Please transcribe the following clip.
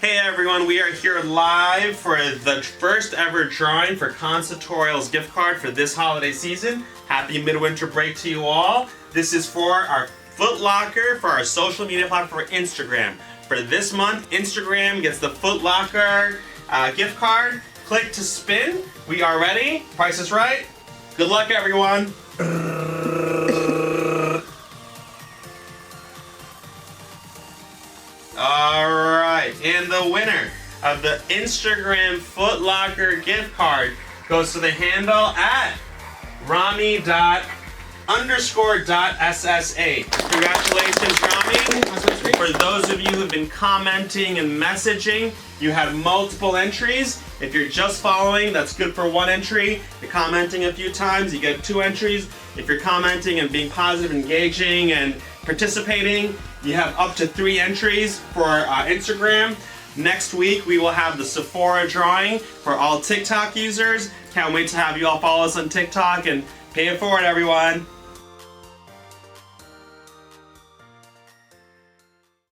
Hey everyone, we are here live for the first ever drawing for Constatorial's gift card for this holiday season. Happy midwinter break to you all. This is for our Foot Locker for our social media platform for Instagram. For this month, Instagram gets the Foot Locker gift card. Click to spin. We are ready. Price is right. Good luck everyone. Alright, and the winner of the Instagram Foot Locker gift card goes to the handle at Rami._.ssa. Congratulations, Rami. For those of you who've been commenting and messaging, you had multiple entries. If you're just following, that's good for one entry. If you're commenting a few times, you get 2 entries. If you're commenting and being positive, engaging, and participating, you have up to 3 entries for Instagram. Next week, we will have the Sephora drawing for all TikTok users. Can't wait to have you all follow us on TikTok and pay it forward, everyone.